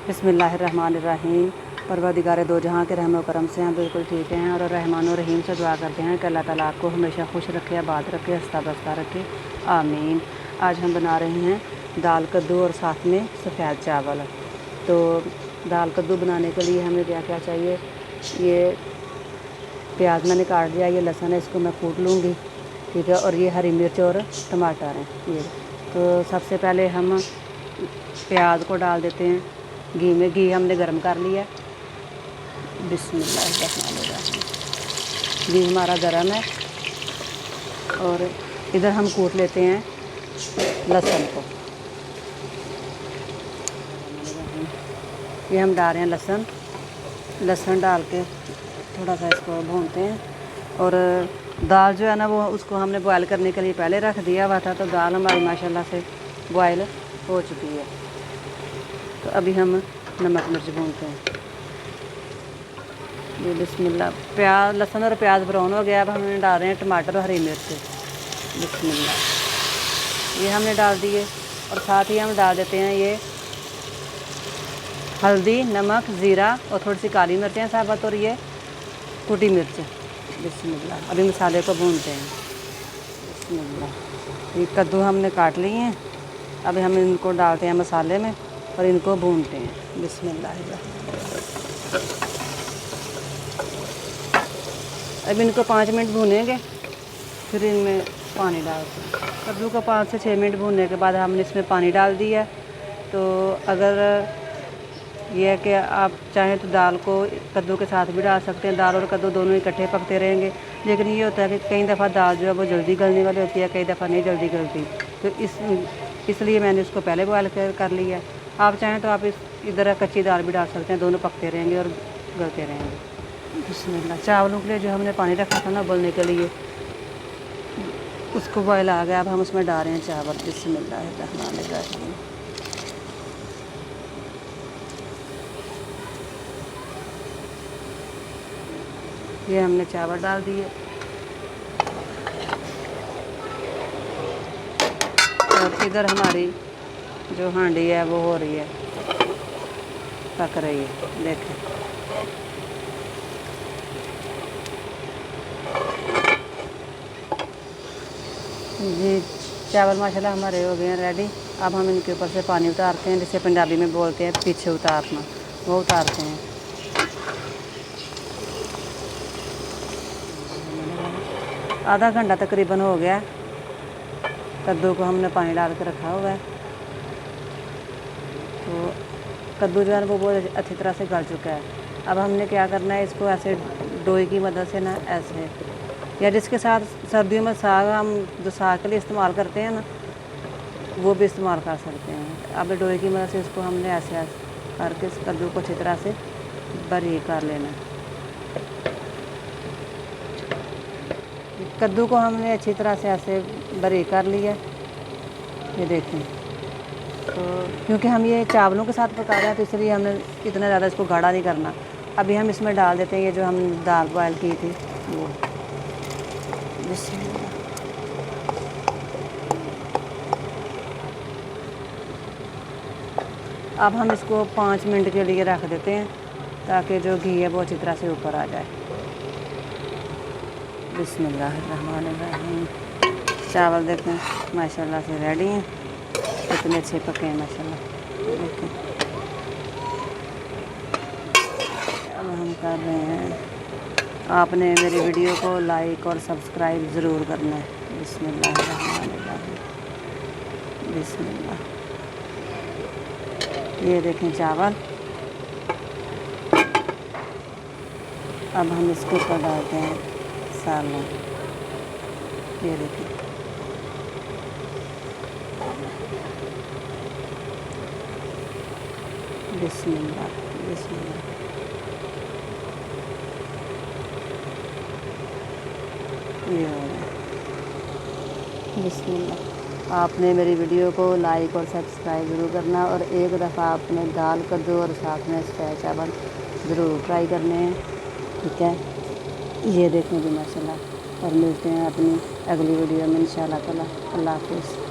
बिस्मिल्लाहिर्रहमानिर्रहीम। परवरदिगार दो जहाँ के रहम व करम से हम बिल्कुल ठीक हैं और रहमान व रहीम से दुआ करते हैं कि अल्लाह ताला आपको हमेशा खुश रखे, आबाद रखे, हंसता बसता रखे, आमीन। आज हम बना रहे हैं दाल कद्दू और साथ में सफ़ेद चावल। तो दाल कद्दू बनाने के लिए हमें क्या क्या चाहिए, ये प्याज मैंने काट दिया, ये लहसुन है, इसको मैं कूट लूँगी, ठीक है। और ये हरी मिर्च और टमाटर हैं ये। तो सबसे पहले हम प्याज को डाल देते हैं घी में। घी हमने गर्म कर लिया। बिस्मिल्लाहिर्रहमानिर्रहीम। घी हमारा गर्म है और इधर हम कूट लेते हैं लहसुन को। ये हम डाल रहे हैं लहसुन। लहसुन डाल के थोड़ा सा इसको भूनते हैं। और दाल जो है ना, वो उसको हमने बॉयल करने के लिए पहले रख दिया हुआ था, तो दाल हमारी माशाल्लाह से बॉयल हो चुकी है। तो अभी हम नमक मिर्च भूनते हैं। ये बिस्मिल्लाह, प्याज लहसुन और प्याज ब्राउन हो गया। अब हम डाल रहे हैं टमाटर और हरी मिर्च। बिस्मिल्लाह, ये हमने डाल दिए। और साथ ही हम डाल देते हैं ये हल्दी, नमक, ज़ीरा और थोड़ी सी काली मिर्चें साबुत और ये कुटी मिर्च। बिस्मिल्लाह, अभी मसाले को भूनते हैं। बिस्मिल्लाह, ये कद्दू हमने काट लिए हैं। अभी हम इनको डालते हैं मसाले में और इनको भूनते हैं। बिस्मिल्लाह, अब इनको 5 मिनट भूनेंगे, फिर इनमें पानी डालते हैं। कद्दू को 5 से 6 मिनट भूनने के बाद हमने इसमें पानी डाल दिया। तो अगर यह है कि आप चाहें तो दाल को कद्दू के साथ भी डाल सकते हैं। दाल और कद्दू दोनों इकट्ठे पकते रहेंगे। लेकिन ये होता है कि कई दफ़ा दाल जो है वो जल्दी गलने वाली होती है, कई दफ़ा नहीं जल्दी गलती। तो इसलिए मैंने इसको पहले बॉयल कर लिया। आप चाहें तो आप इधर कच्ची दाल भी डाल सकते हैं, दोनों पकते रहेंगे और गलते रहेंगे। बिस्मिल्लाह, चावलों के लिए जो हमने पानी रखा था ना उबलने के लिए, उसको बॉयल आ गया। अब हम उसमें डाल रहे हैं चावल। बिस्मिल्लाहिर्रहमानिर्रहीम। ये हमने चावल डाल दिए और इधर हमारी जो हांडी है वो हो रही है, पक रही है। देखें, जी चावल माशाल्लाह हमारे हो गए हैं रेडी। अब हम इनके ऊपर से पानी उतारते हैं, जिसे पंजाबी में बोलते हैं पीछे उतारना, वो उतारते हैं। आधा घंटा तकरीबन हो गया। कद्दू को हमने पानी डाल के रखा हुआ है। तो कद्दू जो है वो बहुत अच्छी तरह से गल चुका है। अब हमने क्या करना है, इसको ऐसे डोई की मदद से ना, ऐसे, या जिसके साथ सर्दियों में साग, हम जो साग के लिए इस्तेमाल करते हैं ना, वो भी इस्तेमाल कर सकते हैं। अब डोई की मदद से इसको हमने ऐसे करके इस कद्दू को अच्छी तरह से बारीक कर लेना। कद्दू को हमने अच्छी तरह से ऐसे बारीक कर लिया। ये देखें, तो क्योंकि हम ये चावलों के साथ पका रहे हैं तो इसलिए हमने इतना ज़्यादा इसको गाढ़ा नहीं करना। अभी हम इसमें डाल देते हैं ये जो हम दाल बॉयल की थी वो। अब हम इसको 5 मिनट के लिए रख देते हैं ताकि जो घी है वो अच्छी तरह से ऊपर आ जाए। बिस्मिल्लाहिर्रहमानिर्रहीम। चावल देखें माशाल्लाह से रेडी हैं, इतने अच्छे पके हैं माशाल्लाह। देखें, अब हम कर रहे हैं, आपने मेरी वीडियो को लाइक और सब्सक्राइब ज़रूर करना है। बिस्मिल्लाहिर्रहमानिर्रहीम। बिस्मिल्लाह, ये देखें चावल। अब हम इसके ऊपर डालते हैं सालन। ये देखें, बिस्मिल्लाह बिस्मिल्लाह। ये हो रहा है। बिस्मिल्लाह, आपने मेरी वीडियो को लाइक और सब्सक्राइब ज़रूर करना और एक दफ़ा आपने दाल कद्दू और साथ में सफ़ेद चावल ज़रूर ट्राई करने हैं, ठीक है। ये देखने भी माशाल्लाह। और मिलते हैं अपनी अगली वीडियो में इंशाअल्लाह ताला। अल्लाह हाफ़िज़।